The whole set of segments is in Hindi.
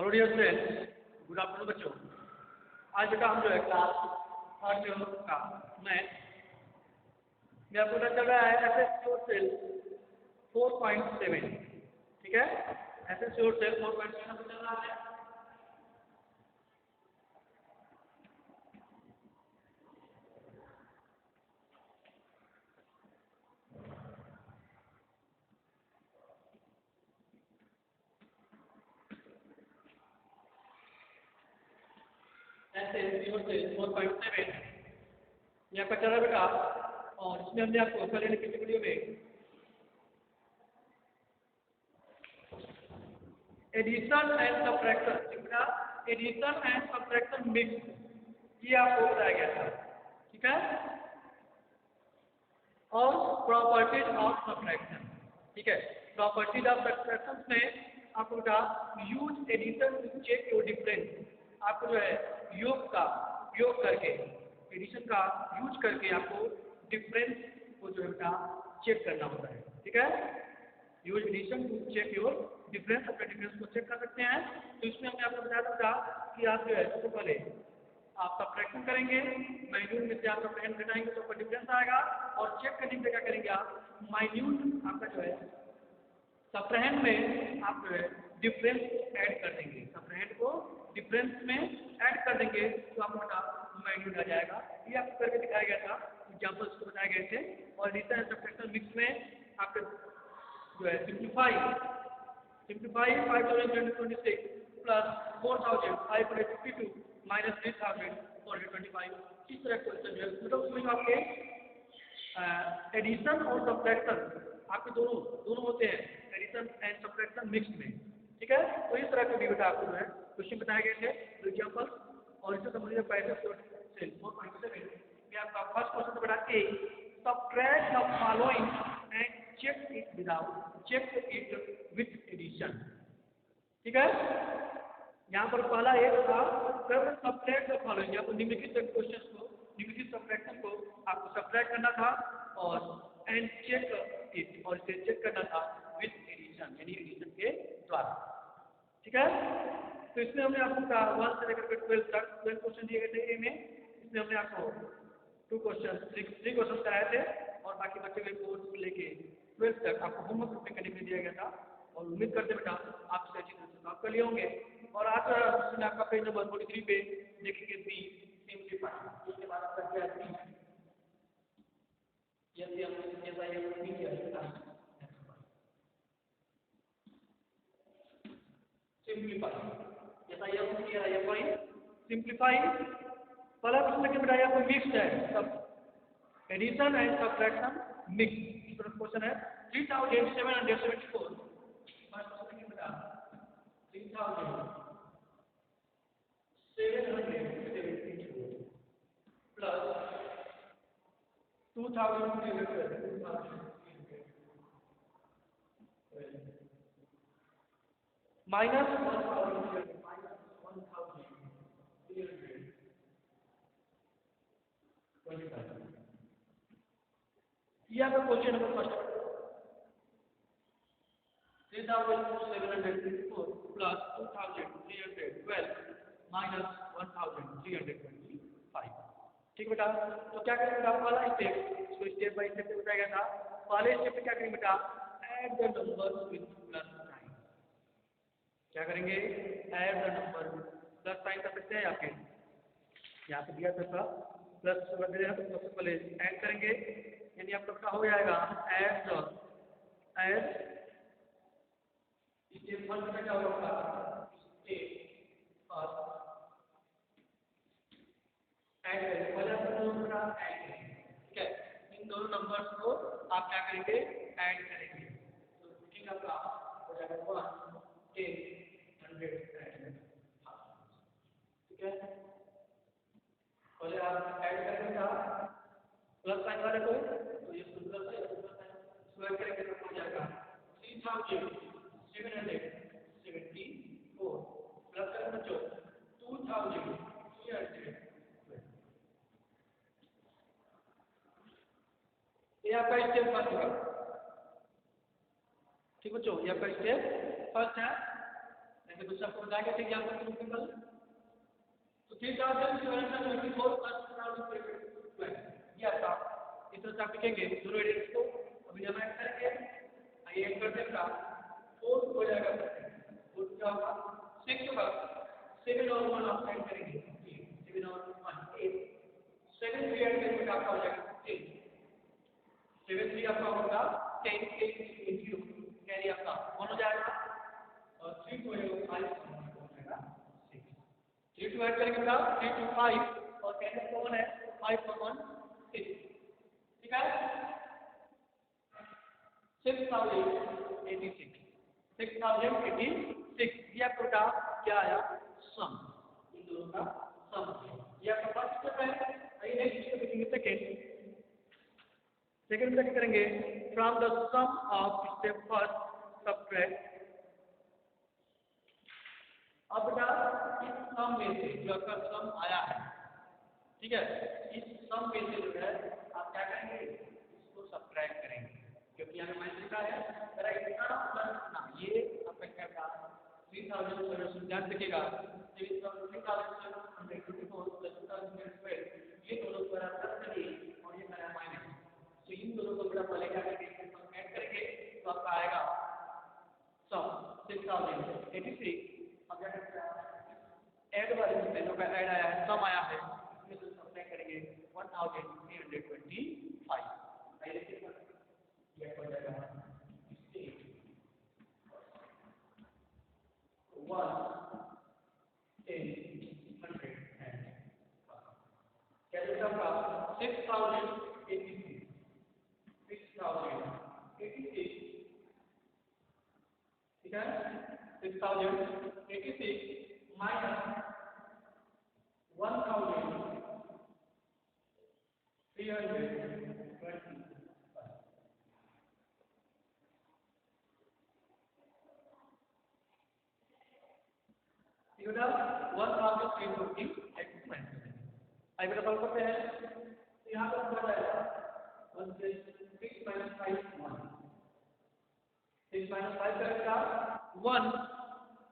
Hello dear friends, good afternoon बच्चों। आज बेटा हम जो है क्लास थर्ड का मैथ में आपको पता चल रहा है एसएस सेल 4.7। ठीक है, एसएस सेल 4.7 आपको चल रहा है। एसएस 4.7 यहाँ पर चल रहा है बेटा, और इसमें हमने आपको कल यानी पिछले वीडियो में एडिशन एंड सब्ट्रैक्शन बेटा, एडिशन एंड सब्ट्रैक्शन मिक्स ये आपको बताया गया था। ठीक है, और प्रॉपर्टीज ऑफ सब्ट्रैक्शन। ठीक है, प्रॉपर्टीज ऑफ सब्ट्रैक्शन में आपको बेटा use addition to check your difference. आपको जो है योग का उपयोग करके, एडिशन का यूज करके आपको डिफरेंस को जो है बेटा चेक करना होता है। ठीक है, use addition to check your difference, अपने डिफरेंस को चेक कर सकते हैं। तो इसमें हमने आपको बताया था कि आप जो है सबसे पहले आप सब्ट्रैक्शन करेंगे, माइन्यूट में से आप सब्ट्रैक्शन घटाएंगे तो आपका डिफरेंस आएगा, और चेक करने के लिए क्या करेंगे आप माइन्यूट आपका जो है सब्ट्रैक्शन में आप जो है डिफरेंस ऐड कर देंगे, सब्ट्रैक्शन को डिफरेंस में ऐड कर देंगे तो आपको बेटा माइन्यूट आ जाएगा। ये आपको करके दिखाया गया था, एग्जांपल्स को बताए गए थे। और एडिशन एंड सब्ट्रैक्शन मिक्स में आपके जो है सिंप्लीफाई 5026 प्लस 4552 माइनस 3425, इस तरह क्वेश्चन जो है मतलब उसमें आपके एडिशन और सब्ट्रैक्शन आपके दोनों होते हैं, एडिशन एंड सब्ट्रैक्शन मिक्स में। ठीक है, तो इस तरह के भी बेटा आपको जो है क्वेश्चन बताए गए थे, एग्जांपल। और इससे संबंधित पैसे से 4.7 में आपका फर्स्ट क्वेश्चन तो बेटा A, subtract the following and check it with addition. ठीक है, यहाँ पर पहला एक था सब्ट्रैक्ट द फॉलोइंग, आपको निम्नलिखित क्वेश्चन को, निम्नलिखित सब्ट्रैक्शन को आपको सब्ट्रैक्ट करना था और एंड चेक इट, और इसे चेक करना था विथ एडिशन यानी एडिशन के द्वारा। ठीक है, तो इसमें हमने आपको 1 से लेकर 12 तक 12 क्वेश्चन दिए गए थे ए में। इसमें हमने आपको 3 क्वेश्चन कराए थे, और बाकी बच्चे हुए 4 से लेके 12 तक आपको होमवर्क अपने करने के लिए दिया गया था। और उम्मीद करते बेटा आप इसे अच्छी तरह से आप कर लिए होंगे। और आज क्वेश्चन आपका पेज नंबर 43 पे देखेंगे बी, सिंप्लीफाई। इसके बाद आपका क्या है, जैसे हम जैसा ये बी किया सिंप्लीफाई, जैसा ये हम किया है कोई सिंप्लीफाई। पहला प्रश्न के बेटा यहाँ पर मिक्स्ड है, सब एडिशन एंड सब्ट्रैक्शन मिक्स। इस तरह क्वेश्चन है 3774 प्लस 2300 माइनस 1325। ये आपका question number first 3764 plus 2312 minus 1325। ठीक बेटा, तो क्या करेंगे बेटा, पहला स्टेप, इसको स्टेप बाय स्टेप बताया गया था। पहले स्टेप में क्या करेंगे बेटा, add the number with plus sign. क्या करेंगे, add the number plus sign कर सकते हैं आपके, यहाँ पे दिया था प्लस दे रहा तो सबसे पहले ऐड करेंगे, यानी आपका बेटा हो जाएगा ऐड स्टेप 1 में क्या होगा, स्टेप फर्स्ट ऐड करेंगे, पहले आपको दोनों का ऐड करेंगे। ठीक है, इन दोनों नंबर्स को आप क्या करेंगे, ऐड करेंगे। तो ठीक है, आपका हो जाएगा 1 10 100 एंड। ठीक है, पहले आप ऐड करेंगे था प्लस साइन वाले को, तो ये प्लस है, स्क्वायर करेंगे तो हो जाएगा 3774 प्लस करेंगे बच्चों 2300। ये आपका स्टेप फर्स्ट होगा। ठीक बच्चों, ये आपका स्टेप फर्स्ट है। मैंने कुछ आपको बताया कि एग्जाम्पल के रूप में कल, तो 3724 प्लस 2012 ये आपका इस तरह से आप लिखेंगे दोनों एडियंस को। अभी जब ऐड करेंगे आइए ऐड कर देगा 4 हो जाएगा, 4 क्या होगा 6 होगा, 7 और 1 आप ऐड करेंगे 7 और 1 8, 7 3 ऐड करेंगे तो आपका हो जाएगा 10, 7 3 आपका होगा 10 8 कैरी आपका 1 हो जाएगा और 3 2 5 हो जाएगा 6, 3 2 ऐड करेंगे बेटा 3 2 5 और कैरी कौन है 5 और 1 6, ठीक है 6086 6086 ये आपका क्या आया सम, इन दोनों का सम ये आपका फर्स्ट स्टेप है। आइए नेक्स्ट स्टेप लिखेंगे सेकंड में क्या करेंगे from the sum of step first subtract. अब बेटा इस सम में से जो आपका सम आया है, ठीक है, इस सम में से जो है आप क्या करेंगे इसको सब्ट्रैक्ट करेंगे, क्योंकि यहाँ मैंने लिखा है जरा इतना प्लस ना, ये आपका क्या था 3700 ध्यान रखिएगा 3700 प्लस 2012 ये दोनों द्वारा प्लस करिए और ये मेरा माइनस, तो इन दोनों को बड़ा पहले क्या करेंगे ऐड करेंगे तो आपका आएगा सम 6086। अब क्या करते हैं ऐड वाले में जो का ऐड आया है सम आया है इसमें से सब्ट्रैक्ट करेंगे 1325 आइए देखिए ये हो जाएगा 6086 minus 1320 बेटा 1320 x माइनस आई बेटा सॉल्व करते हैं तो यहाँ पर क्या जाएगा 1 से 6 minus 5 1 6 minus 5 करेगा 1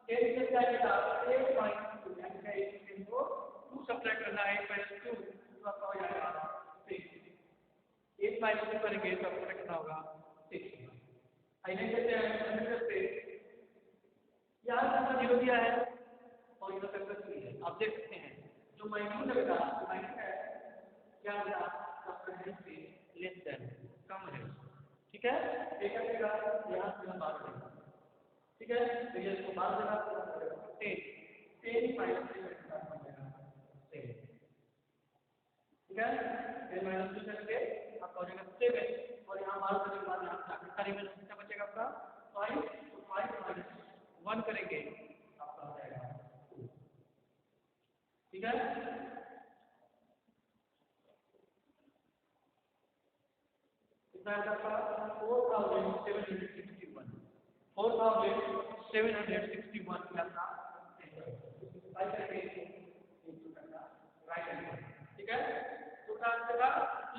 8 से जाएगा 8 minus 2 यानी कि 8 को 2 सब्ट्रैक्ट करना है 8 minus 2 तो आपका हो जाएगा 6 8 minus 2 करेंगे तो आपको कितना होगा 6 आई नहीं कहते हैं सेंटर पे यहाँ कितना जीरो दिया है और इधर तक 3 है, आप देख सकते हैं जो माइनस है बेटा माइनस है क्या बेटा सब्ट्रैक्ट से लेस देन कम है, ठीक है एक करेगा यहाँ से हम बात करेंगे, ठीक है तो ये इसको बात देना तो 10 माइनस 3 का बन जाएगा 10, ठीक है 10 माइनस 2 करके आपका हो जाएगा 7 और यहाँ बात करने के बाद यहाँ से आखिरी में कितना बचेगा आपका 5 तो 5 माइनस 1 करेंगे आपका हो जाएगा 2, ठीक है कितना आपका 4761 का था बाय करके राइट आंसर, ठीक है तो आंसर का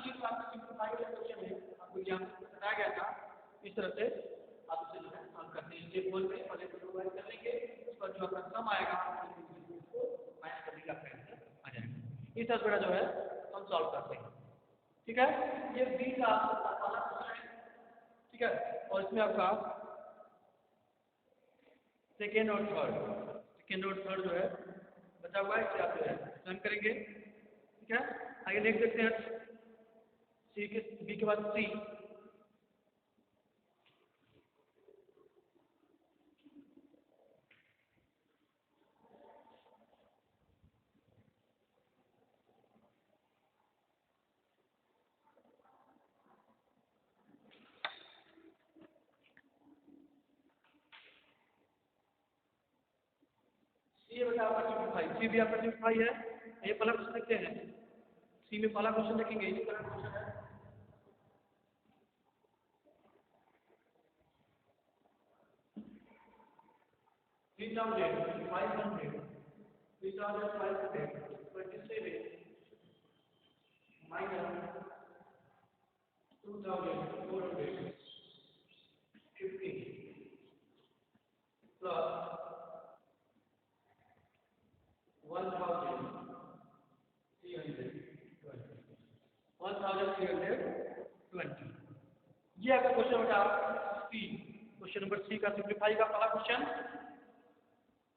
ये आपका सिंपलीफाइड क्वेश्चन है आपको यहाँ बताया गया था इस तरह से आप इसे जो है सॉल्व करते हैं स्टेप 1 में पहले तो डिवाइड कर लेंगे उस पर जो आपका सम आएगा उसको माइनस कर देंगे आपका आंसर आ जाएगा। इस तरह जो है हम सॉल्व करते हैं, ठीक है ये बी का वाला क्वेश्चन है, ठीक है और इसमें आपका सेकेंड और थर्ड जो है बचा हुआ है इसे आप जो है रन करेंगे, ठीक है आगे देख सकते हैं सी के बी के बाद सी ये बता आपका सिंपलीफाई सी भी आपका सिंपलीफाई है, ये पहला क्वेश्चन देखते हैं सी में पहला क्वेश्चन देखेंगे इसी तरह क्वेश्चन है 3527 minus 2450 plus क्वेश्चन नंबर 3 का सिंप्लीफाई का पहला क्वेश्चन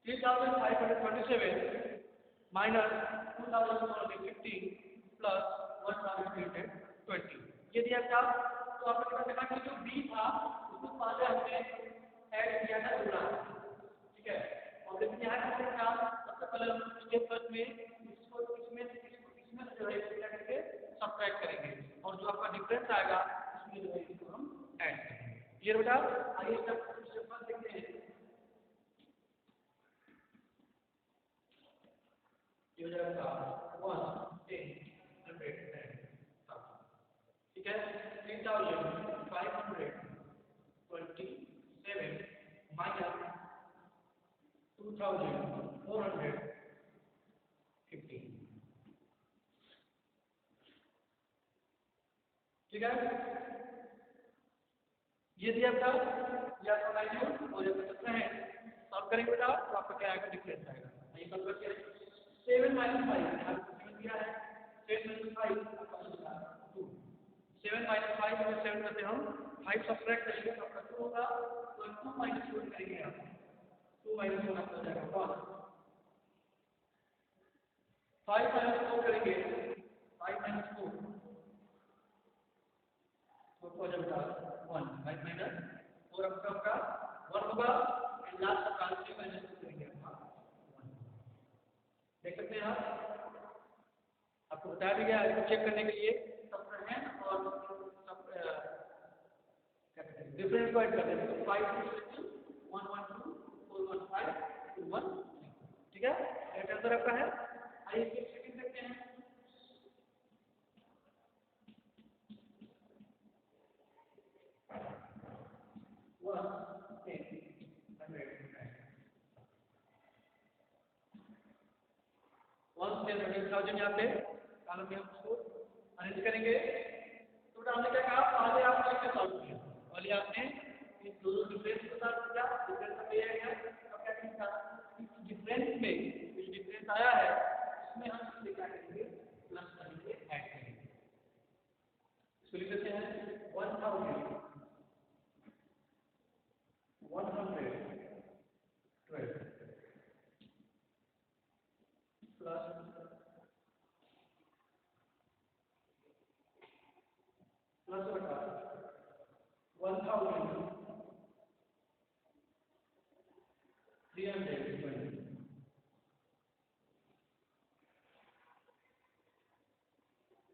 3527 माइनस 2415 प्लस 1320। ये दिया था, तो आपने देखा कि जो बी था उसको पहले हमने ऐड किया था जोड़ा, ठीक है। और लेकिन यहाँ क्या था, सबसे पहले हम स्टेप फर्स्ट में इसको इसमें से जो है क्या करके सब्ट्रैक्ट करेंगे और जो आपका डिफरेंस आएगा उसमें जो है इसको हम ऐड करेंगे। क्लियर बेटा? आइए स्टेप फर्स्ट देखते हैं। ये हो जाएगा 110 ठीक है। 3527 माइनस 2415 ठीक है। ये दिया था, ये आपका वैल्यू और ये कितना है सॉल्व करेंगे बेटा तो आपका क्या आएगा, डिफरेंस आएगा। ये सॉल्व करके 7 माइनस 5 आपको 7 दिया है, 7 माइनस 5 आपका 2, 7 माइनस 5 और 7 में से हम 5 सब्ट्रैक्ट करेंगे तो आपका 2 होगा, तो 2 माइनस 4 करेंगे आप, 2 माइनस 4 आपका हो जाएगा 1, 5 माइनस 4 करेंगे, 5 माइनस 4 तो हो जाएगा 1, 5 माइनस 4 आपका 1 होगा, एंड लास्ट का 3 माइनस 2 करेंगे आपका 1। देख सकते हैं आप, आपको बता दिया इसको चेक करने के लिए सब्ट्रैक्ट और सब डिफरेंस को ऐड कर देंगे, तो 5 112 415 21, ठीक है। राइट आंसर आपका है। आइए फिर सेकंड देखते हैं। थाउजेंड यहाँ पे कॉलम में हम उसको अरेंज करेंगे। तो हमने क्या कहा, पहले आपने इसे सॉल्व किया, पहले आपने इन दोनों डिफरेंस को सॉल्व किया, डिफरेंस का ये आएगा, अब क्या करेंगे इस डिफरेंस में जो डिफरेंस आया है इसमें हम इसे क्या करेंगे, प्लस करेंगे, ऐड करेंगे। इसको लिख देते हैं 1000 112 प्लस बटा 1320,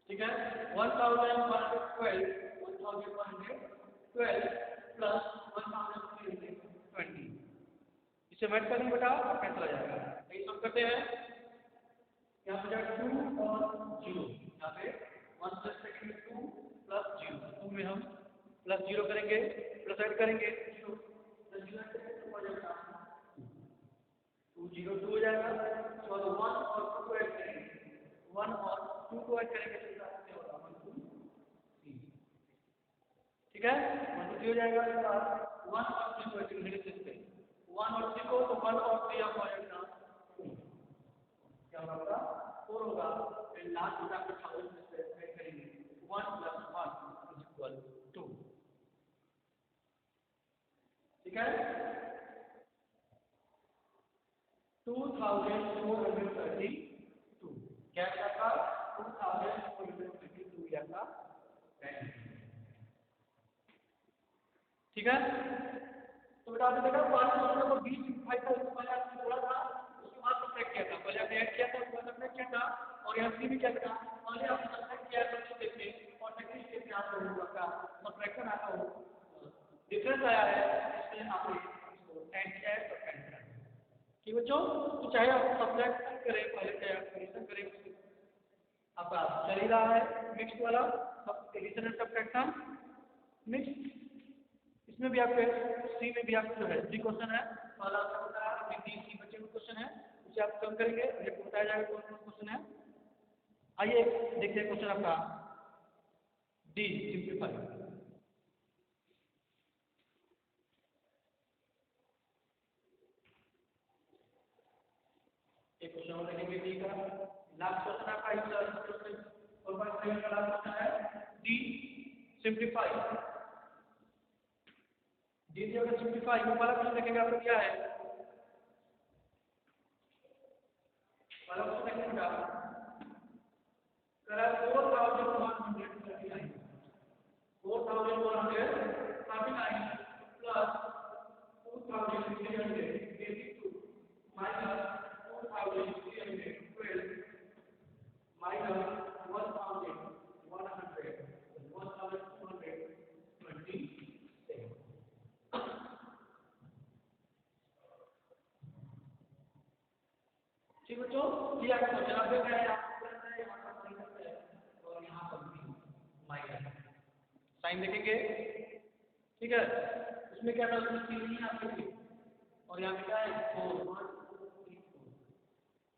ठीक है। 1112 प्लस 1320, इसे मैच करेंगे बेटा और कैंसिल आ जाएगा। यही सब करते हैं, यहाँ पे जाएगा 2 और 0, यहाँ पे 1 प्लस सेकेंड 2 प्लस 0, 2 में हम प्लस 0 करेंगे, प्लस ऐड करेंगे 0 प्लस 0 ऐड करेंगे तो हो जाएगा 2 0 2 हो जाएगा। तो 1 और 2 को ऐड करेंगे, 1 और 2 को ऐड करेंगे तो क्या होगा 1 2 3, ठीक है। 1 2 3 हो जाएगा। इसके बाद 1 और 3 को ऐड करेंगे, 1 और 3 को, तो 1 और 3 आपको आ जाएगा क्या होगा 4 होगा, फिर लास्ट में आपको 1000 से ऐड करेंगे 1 प्लस 1 इज इक्वल 2, ठीक है। 2432 क्या था, 2432 या था, ठीक है। तो बेटा आपने देखा 5 को 20 भाई था, उसको पहले आपने जोड़ा था, उसके बाद सब्ट्रैक्ट किया था, पहले आपने ऐड किया था उसके बाद सब्ट्रैक्ट किया था, और यहाँ सी भी क्या था, पहले आपने सब्ट्रैक्ट किया था स्टेप में और सेकंड स्टेप में आप लोगों का सब्ट्रैक्शन आता हो डिफरेंस आया है, इसमें आपने इसको ऐड किया है और ऐड किया है कि बच्चों, तो चाहे आप सब्ट्रैक्शन करें पहले, चाहे आप एडिशन करें, आपका चल ही रहा है मिक्स वाला सब एडिशन एंड सब्ट्रैक्शन मिक्स। इसमें भी आपके सी में भी आपको जो है 3 क्वेश्चन है, पहला आपका बताया अभी 3 सी बचे हुए क्वेश्चन है, उसे आप कम करेंगे, आपको बताया जाएगा कौन कौन क्वेश्चन है। आइए देखते हैं क्वेश्चन आपका डी सिंप्लीफाई। एक क्वेश्चन और देखेंगे डी का, लास्ट क्वेश्चन आपका इस क्वेश्चन 4.7 का लास्ट क्वेश्चन है डी सिंप्लीफाई। डी डी होगा सिंप्लीफाई। ये वाला क्वेश्चन देखेंगे आपको क्या है, वाला क्वेश्चन देखेंगे आप करा 4139 4139 प्लस 2382 माइनस 2312 माइनस 1227। ठीक बच्चों, ये आपको क्वेश्चन आप देख रहे हैं, यहाँ पर माइनस है और यहाँ पर भी माइनस साइन देखेंगे। ठीक है, इसमें क्या था, उसमें 3 ही आपके थे और यहाँ पे क्या है 4 1 2 3 4।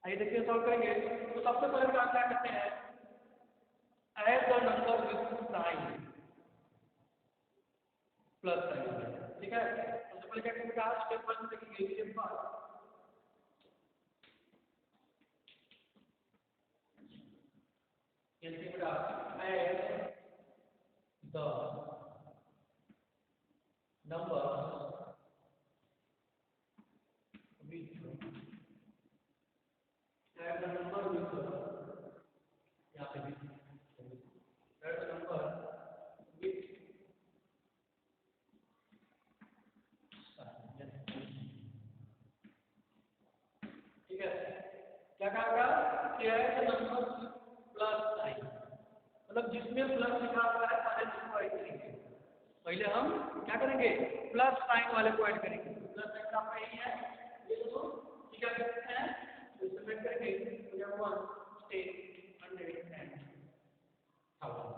आइए देखिए सॉल्व करेंगे। तो सबसे पहले आप क्या करते हैं, add the number with sign plus sign. ठीक है, सबसे पहले क्या करेंगे, स्टेप 1 देखेंगे। स्टेप 1 ये लिखेंगे add the number with add the number with यहाँ पे भी add the number with ठीक है, क्या कहा कि add the number with plus sign, मतलब जिसमें प्लस लिखा हुआ है पहले उसको ऐड करेंगे। पहले हम क्या करेंगे, प्लस साइन वाले को ऐड करेंगे। प्लस साइन का आपका यही है, ये दोनों क्या करते हैं, तो इसमें करेंगे तो ये 1 10 100 एंड 1000।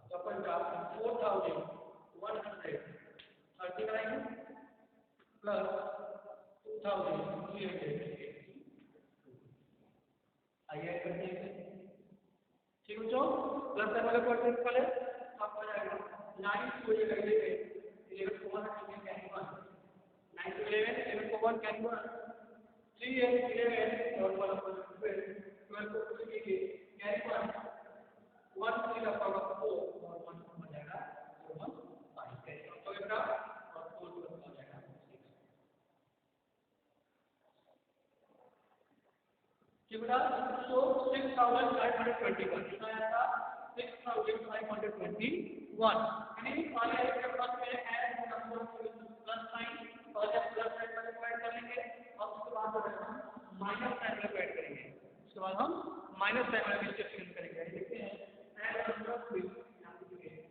तो अपन का 4139 प्लस 2300। आइए ऐड करते हैं। ठीक बच्चों, प्लस साइन वाले को ऐड करने पहले आपको आ जाएगा 9 को ये कर देंगे 11 को 1 कैन 1 9 to 11 11 को 1 कैन 1 3 and 11 और 1 अपन 12 को कुछ लीजिए कैन 1 1 3 का पावर 4 और 1 हो जाएगा 1 5 कैसे हो जाएगा और 4 प्लस हो जाएगा 6। ठीक बेटा, तो 6521 कितना आया था, 6521। यानी पहले स्टेप 1 में ऐड नंबर प्लस साइन, पहले प्लस साइन वाले को ऐड करेंगे और उसके बाद हम माइनस साइन वाले को ऐड करेंगे। उसके बाद हम माइनस साइन वाले स्टेप चेंज करेंगे। देखते हैं ऐड नंबर विद यहाँ पे लिखेंगे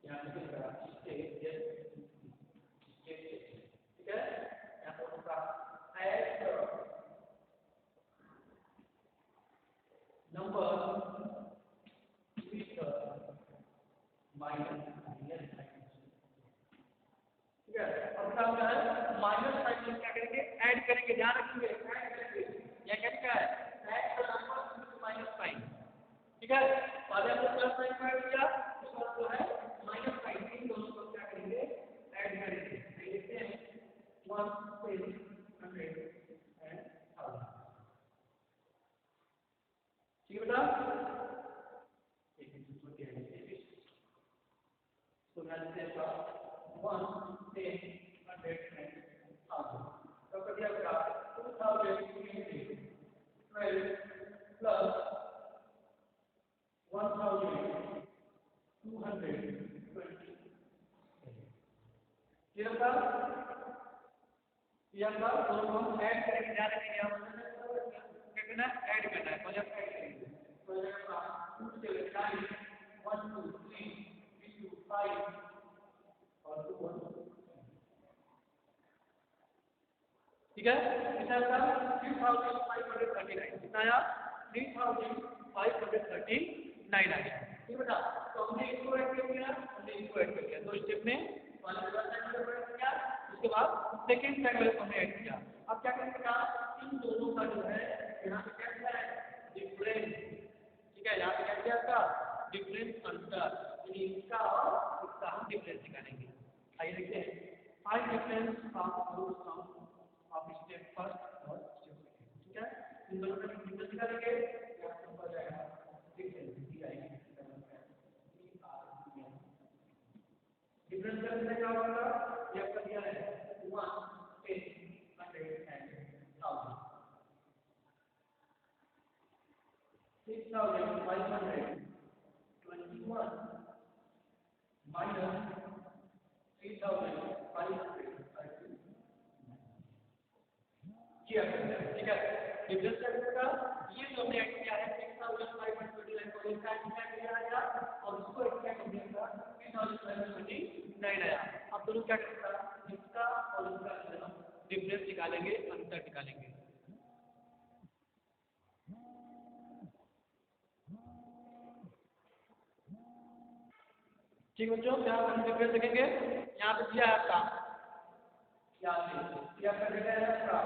यहाँ पे ठीक है, यहाँ पर होगा add number with minus sign. ठीक है, अब क्या होता है, माइनस साइन में क्या करेंगे, ऐड करेंगे। ध्यान रखिए ऐड करेंगे, यह क्या है, add the number with minus sign. ठीक है, पहले हमने प्लस साइन को ऐड किया, उसके बाद जो है माइनस साइन, इन दोनों को क्या करेंगे, ऐड करेंगे। देखते हैं 1 10 100 एंड 1000। ठीक है बेटा, एक मिनट क्या है तो मैं लिखते हैं 1 10 100 एंड 1000। तो कर दिया बेटा 2312 प्लस 1220। ये होगा दोनों हम ऐड करेंगे। ध्यान रखिए क्या करना है, ऐड करना है, पहले ऐड करेंगे। तो ये होगा 2 से 9 1 2 3 3 2 5 और 2 1। ठीक है, कितना होगा 3539। कितना आया 3539 आया। ठीक बेटा, तो हमने इसको ऐड कर दिया, हमने इसको ऐड कर दिया। दो स्टेप में पहले फर्स्ट साइड वाले को ऐड किया, उसके बाद सेकंड साइड वाले को हमने ऐड किया। अब क्या करेंगे बेटा, इन दोनों का जो है यहाँ पे क्या किया है, डिफरेंस। ठीक है, यहाँ पे क्या किया था, डिफरेंस अंतर, यानी इसका और इसका हम डिफरेंस निकालेंगे। आइए देखते हैं, find difference of roots of step first और स्टेप सेकंड। ठीक है, इन दोनों का डिफरेंस निकालेंगे। कितने का होगा ये आपका दिया है 1,800,000 6,521 minus 3,500 ठीक है। डिफरेंस का ये जो हमने ऐड किया है 6,529 को इसका ऐड किया आया और इसको ऐड किया हमने का 3,529 आया। अब दोनों क्या करेंगे इसका और इसका डिफरेंस निकालेंगे, अंतर निकालेंगे। ठीक बच्चों, यहाँ पर डिफरेंस देखेंगे, यहाँ पे दिया है आपका यहाँ पे दिया कर देगा है आपका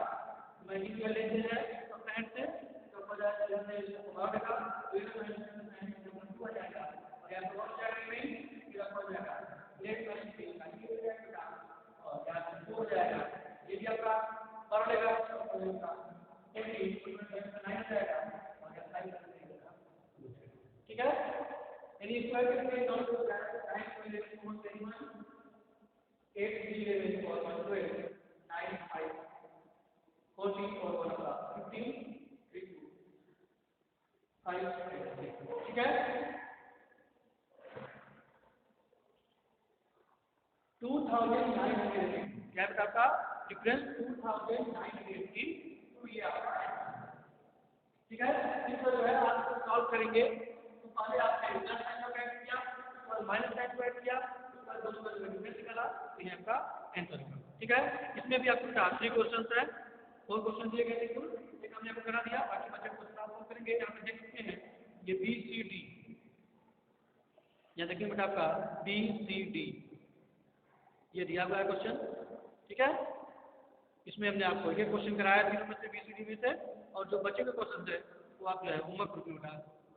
मल्टीपल लेते हैं तो फ्रेंड से तो हो जाएगा इधर से इसको भागेगा तो इधर से टू आ जाएगा और यहाँ पे और जाएगा में इधर हो जाएगा लेट माइनस बी का ये हो जाएगा और यहाँ पे टू हो जाएगा ये भी आपका कर लेगा और इसका ये भी 9 हो जाएगा और यहाँ 5 कर देगा। ठीक है, यानी स्क्वायर करके नॉन हो जाएगा 9.431 8 11 4 12 9 5 14 और 1 का 15 3 2 5 ठीक है। 2,980 क्या है आपका डिफरेंस 2,980 तो ये आपका है। ठीक है, इसको जो है आप सॉल्व करेंगे तो पहले आपने प्लस साइन को ऐड किया और माइनस साइन को ऐड किया उसका दोनों का डिफरेंस निकाला तो ये आपका आंसर होगा। ठीक है, इसमें भी आपको 3 क्वेश्चंस है, 4 क्वेश्चन दिए गए थे कुल, एक हमने आपको करा दिया, बाकी बचे क्वेश्चन आप सॉल्व करेंगे। यहाँ पे देख सकते हैं ये बी सी डी, यहाँ देखिए बेटा आपका बी सी डी ये दिया हुआ है क्वेश्चन। ठीक है, इसमें हमने आपको एक क्वेश्चन कराया तीनों में से बी सी डी में से, और जो बचे हुए क्वेश्चन है वो आप जो है होमवर्क ग्रुप में बेटा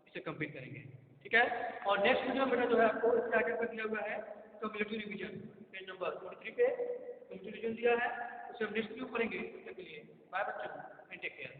इसे कंप्लीट करेंगे। ठीक है, और नेक्स्ट वीडियो में बेटा जो है आपको इसके आगे पर दिया हुआ है कम्युनिटी रिवीजन पेज नंबर 23 पे कम्युनिटी रिवीजन दिया है, उसे हम नेक्स्ट वीडियो पढ़ेंगे। तब तक के लिए बाय बच्चों एंड टेक केयर।